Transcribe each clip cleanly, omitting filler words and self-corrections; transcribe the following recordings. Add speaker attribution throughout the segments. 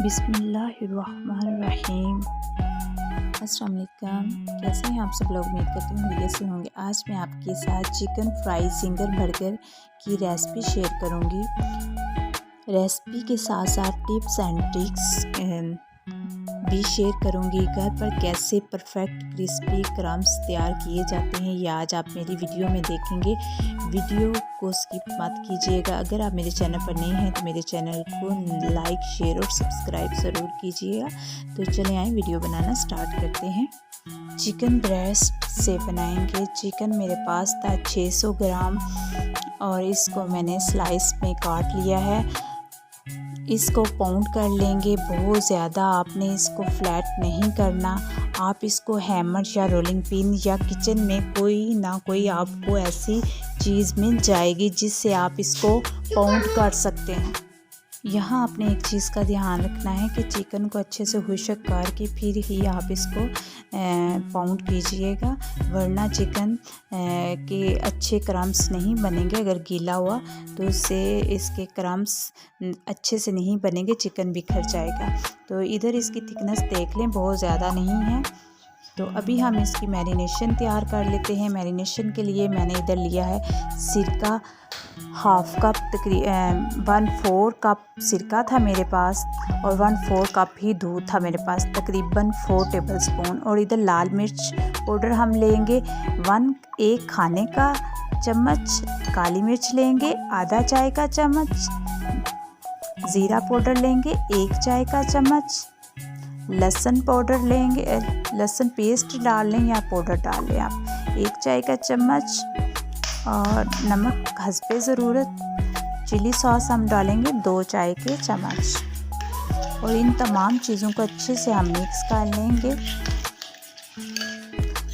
Speaker 1: बिस्मिल्लाहिर्रहमानिर्रहीम। अस्सलाम वालेकुम। कैसे हैं आप सब लोग? उम्मीद करती हूँ बढ़िया से होंगे। आज मैं आपके साथ चिकन फ्राई जिंगर बर्गर की रेसिपी शेयर करूँगी। रेसिपी के साथ साथ टिप्स एंड ट्रिक्स भी शेयर करूँगी। घर पर कैसे परफेक्ट क्रिस्पी क्रम्स तैयार किए जाते हैं ये आज आप मेरी वीडियो में देखेंगे। वीडियो को स्किप मत कीजिएगा। अगर आप मेरे चैनल पर नए हैं तो मेरे चैनल को लाइक शेयर और सब्सक्राइब ज़रूर कीजिएगा। तो चले आए वीडियो बनाना स्टार्ट करते हैं। चिकन ब्रेस्ट से बनाएंगे। चिकन मेरे पास था 600 ग्राम और इसको मैंने स्लाइस में काट लिया है। इसको पाउंड कर लेंगे। बहुत ज़्यादा आपने इसको फ्लैट नहीं करना। आप इसको हैमर या रोलिंग पिन या किचन में कोई ना कोई आपको ऐसी चीज़ मिल जाएगी जिससे आप इसको पाउंड कर सकते हैं। यहाँ आपने एक चीज़ का ध्यान रखना है कि चिकन को अच्छे से खुशक करके फिर ही आप इसको पाउंड कीजिएगा, वरना चिकन के अच्छे क्रम्स नहीं बनेंगे। अगर गीला हुआ तो उससे इसके क्रम्स अच्छे से नहीं बनेंगे, चिकन बिखर जाएगा। तो इधर इसकी थिकनेस देख लें, बहुत ज़्यादा नहीं है। तो अभी हम इसकी मैरिनेशन तैयार कर लेते हैं। मैरिनेशन के लिए मैंने इधर लिया है सिरका, हाफ कप तकरीबन 1/4 कप सिरका था मेरे पास और 1/4 कप ही दूध था मेरे पास, तकरीबन 4 टेबलस्पून। और इधर लाल मिर्च पाउडर हम लेंगे 1 खाने का चम्मच, काली मिर्च लेंगे आधा चाय का चम्मच, ज़ीरा पाउडर लेंगे 1 चाय का चम्मच, लहसुन पाउडर लेंगे, लहसुन पेस्ट डाल लें या पाउडर डाल लें आप 1 चाय का चम्मच, और नमक हस्बे ज़रूरत। चिली सॉस हम डालेंगे 2 चाय के चम्मच। और इन तमाम चीज़ों को अच्छे से हम मिक्स कर लेंगे।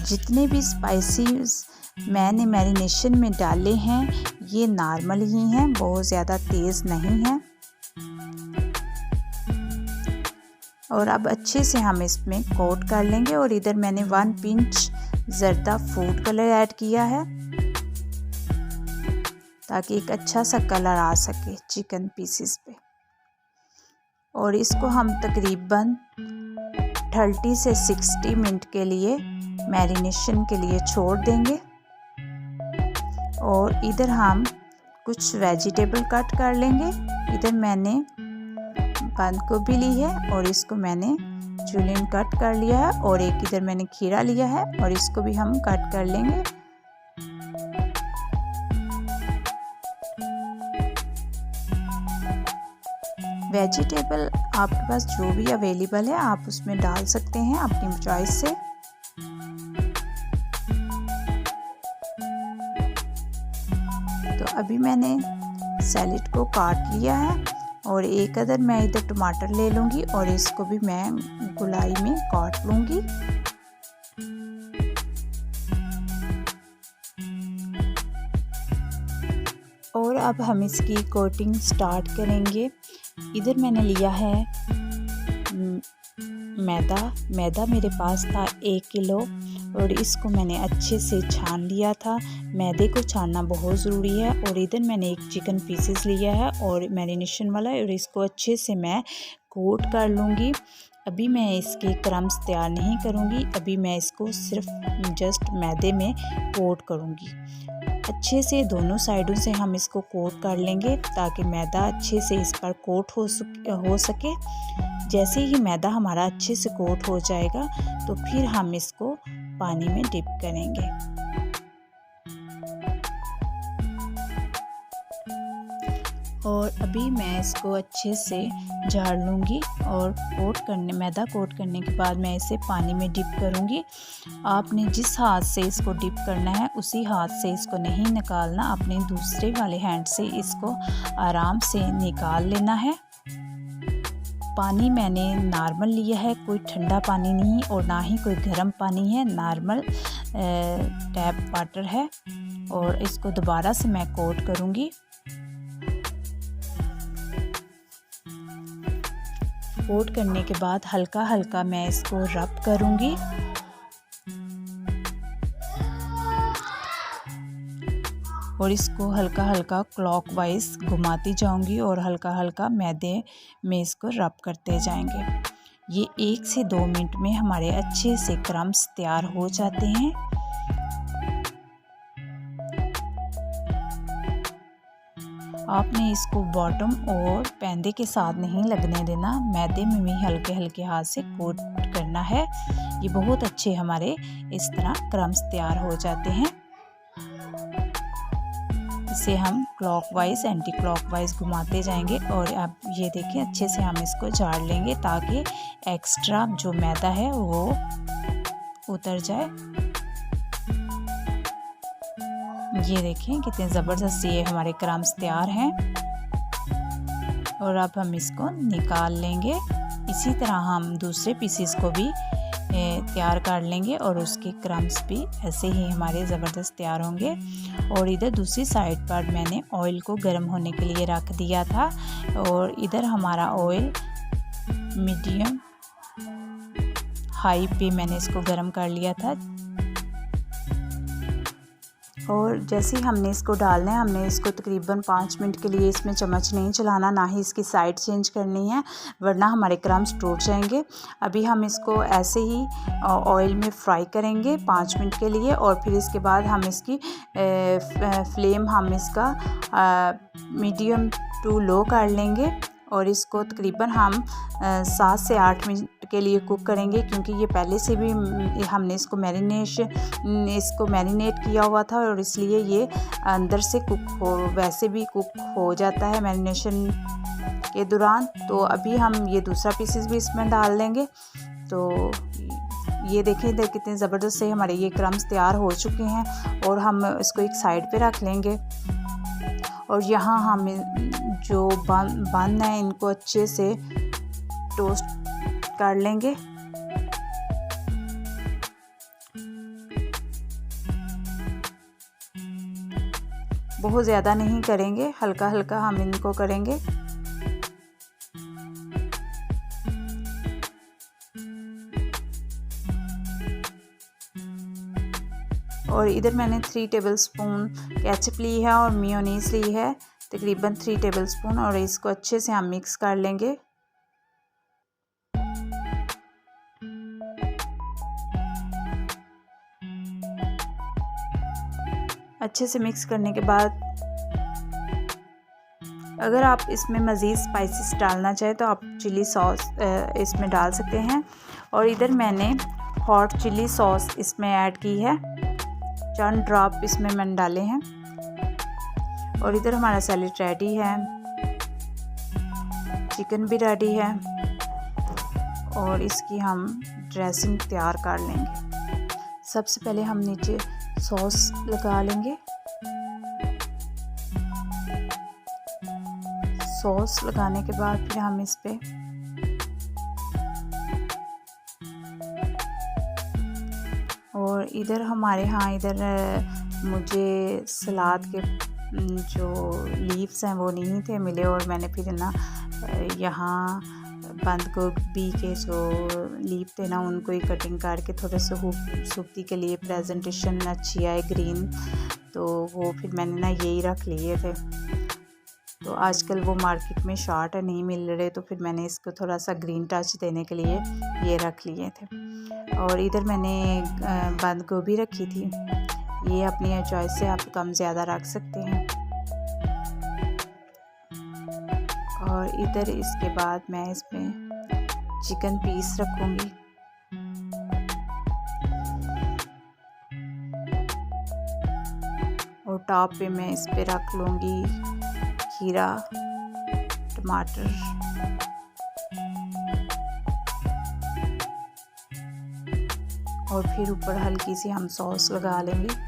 Speaker 1: जितने भी स्पाइसेस मैंने मैरिनेशन में डाले हैं ये नॉर्मल ही हैं, बहुत ज़्यादा तेज़ नहीं हैं। और अब अच्छे से हम इसमें कोट कर लेंगे। और इधर मैंने 1 पिंच ज़र्दा फूड कलर ऐड किया है ताकि एक अच्छा सा कलर आ सके चिकन पीसेस पे। और इसको हम तकरीबन 30 से 60 मिनट के लिए मैरिनेशन के लिए छोड़ देंगे। और इधर हम कुछ वेजिटेबल कट कर लेंगे। इधर मैंने बंद गोभी ली है और इसको मैंने जूलियन कट कर लिया है। और एक इधर मैंने खीरा लिया है और इसको भी हम कट कर लेंगे। वेजिटेबल आपके पास जो भी अवेलेबल है आप उसमें डाल सकते हैं अपनी चॉइस से। तो अभी मैंने सैलेड को काट लिया है और एक अदर मैं इधर टमाटर ले लूँगी और इसको भी मैं गोलाई में काट लूँगी। और अब हम इसकी कोटिंग स्टार्ट करेंगे। इधर मैंने लिया है मैदा मेरे पास था 1 किलो और इसको मैंने अच्छे से छान लिया था। मैदे को छानना बहुत ज़रूरी है। और इधर मैंने एक चिकन पीसेस लिया है और मैरिनेशन वाला, और इसको अच्छे से मैं कोट कर लूँगी। अभी मैं इसके क्रम्स तैयार नहीं करूँगी, अभी मैं इसको सिर्फ जस्ट मैदे में कोट करूँगी। अच्छे से दोनों साइडों से हम इसको कोट कर लेंगे ताकि मैदा अच्छे से इस पर कोट हो सके। जैसे ही मैदा हमारा अच्छे से कोट हो जाएगा तो फिर हम इसको पानी में डिप करेंगे। और अभी मैं इसको अच्छे से झाड़ लूँगी और मैदा कोट करने के बाद मैं इसे पानी में डिप करूँगी। आपने जिस हाथ से इसको डिप करना है उसी हाथ से इसको नहीं निकालना, अपने दूसरे वाले हैंड से इसको आराम से निकाल लेना है। पानी मैंने नॉर्मल लिया है, कोई ठंडा पानी नहीं और ना ही कोई गर्म पानी है, नॉर्मल टैप वाटर है। और इसको दोबारा से मैं कोट करूँगी। कोट करने के बाद हल्का हल्का मैं इसको रब करूँगी। और इसको हल्का हल्का क्लॉकवाइज घुमाती जाऊंगी और हल्का हल्का मैदे में इसको रब करते जाएंगे। ये 1 से 2 मिनट में हमारे अच्छे से क्रम्स तैयार हो जाते हैं। आपने इसको बॉटम और पैंदे के साथ नहीं लगने देना, मैदे में भी हल्के हल्के हाथ से कोट करना है। ये बहुत अच्छे हमारे इस तरह क्रम्स तैयार हो जाते हैं। इसे हम क्लॉकवाइज एंटी क्लॉकवाइज घुमाते जाएंगे और अब ये देखिए अच्छे से हम इसको झाड़ लेंगे ताकि एक्स्ट्रा जो मैदा है वो उतर जाए। ये देखें कितने ज़बरदस्त ये हमारे क्रम्स तैयार हैं और अब हम इसको निकाल लेंगे। इसी तरह हम दूसरे पीसेस को भी तैयार कर लेंगे और उसके क्रम्स भी ऐसे ही हमारे ज़बरदस्त तैयार होंगे। और इधर दूसरी साइड पर मैंने ऑयल को गर्म होने के लिए रख दिया था और इधर हमारा ऑयल मीडियम हाई पे मैंने इसको गर्म कर लिया था। और जैसे ही हमने इसको डालना है, हमने इसको तकरीबन 5 मिनट के लिए इसमें चम्मच नहीं चलाना, ना ही इसकी साइड चेंज करनी है वरना हमारे क्रम्स टूट जाएंगे। अभी हम इसको ऐसे ही ऑयल में फ्राई करेंगे 5 मिनट के लिए और फिर इसके बाद हम इसकी फ्लेम हम इसका मीडियम टू लो कर लेंगे और इसको तकरीबन हम 7 से 8 मिनट के लिए कुक करेंगे, क्योंकि ये पहले से भी हमने इसको मैरिनेट किया हुआ था और इसलिए ये अंदर से वैसे भी कुक हो जाता है मैरिनेशन के दौरान। तो अभी हम ये दूसरा पीसेस भी इसमें डाल देंगे। तो ये देखें इधर कितने ज़बरदस्त से हमारे ये क्रम्स तैयार हो चुके हैं और हम इसको एक साइड पे रख लेंगे। और यहाँ हम जो बन है इनको अच्छे से टोस्ट कर लेंगे। बहुत ज़्यादा नहीं करेंगे, हल्का हल्का हम इनको करेंगे। और इधर मैंने 3 टेबलस्पून केचप ली है और मेयोनीज ली है तकरीबन 3 टेबलस्पून और इसको अच्छे से हम मिक्स कर लेंगे। अच्छे से मिक्स करने के बाद अगर आप इसमें मज़ीद स्पाइसेस डालना चाहें तो आप चिली सॉस इसमें डाल सकते हैं। और इधर मैंने हॉट चिली सॉस इसमें ऐड की है, 4 ड्रॉप इसमें मैंने डाले हैं। और इधर हमारा सैलेड रेडी है, चिकन भी रेडी है और इसकी हम ड्रेसिंग तैयार कर लेंगे। सबसे पहले हम नीचे सॉस लगा लेंगे। सॉस लगाने के बाद फिर हम इस पे और इधर हमारे इधर मुझे सलाद के जो लीव्स हैं वो नहीं थे मिले और मैंने फिर ना यहाँ बंद गोभी के जो लीफ थे ना उनको ही कटिंग करके थोड़े से खूबसूरती के लिए प्रेजेंटेशन अच्छी आए ग्रीन, तो वो फिर मैंने ना यही रख लिए थे। तो आजकल वो मार्केट में शॉर्ट नहीं मिल रहे, तो फिर मैंने इसको थोड़ा सा ग्रीन टच देने के लिए ये रख लिए थे। और इधर मैंने बंद गोभी रखी थी, ये अपनी चॉइस से आप कम ज़्यादा रख सकते हैं। और इधर इसके बाद मैं इसमें चिकन पीस रखूँगी। और टॉप पे मैं इस पे रख लूँगी खीरा, टमाटर और फिर ऊपर हल्की सी हम सॉस लगा लेंगे।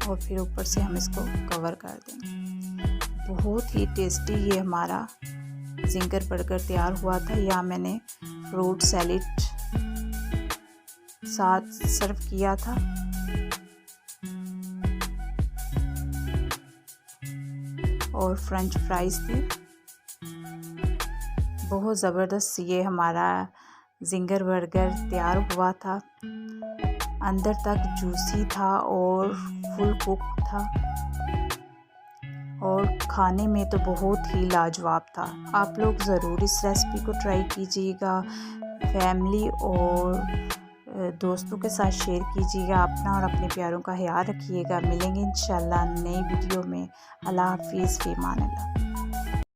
Speaker 1: और फिर ऊपर से हम इसको कवर कर देंगे। बहुत ही टेस्टी ये हमारा जिंगर बर्गर तैयार हुआ था। यहाँ मैंने फ्रूट सैलेड साथ सर्व किया था। और फ्रेंच फ्राइज़ थी। बहुत ज़बरदस्त ये हमारा जिंगर बर्गर तैयार हुआ था। अंदर तक जूसी था और फुल कुक था और खाने में तो बहुत ही लाजवाब था। आप लोग ज़रूर इस रेसिपी को ट्राई कीजिएगा, फैमिली और दोस्तों के साथ शेयर कीजिएगा। अपना और अपने प्यारों का ख्याल रखिएगा। मिलेंगे इंशाल्लाह नई वीडियो में। अल्लाह हाफिज़, फ़ी अमान अल्लाह।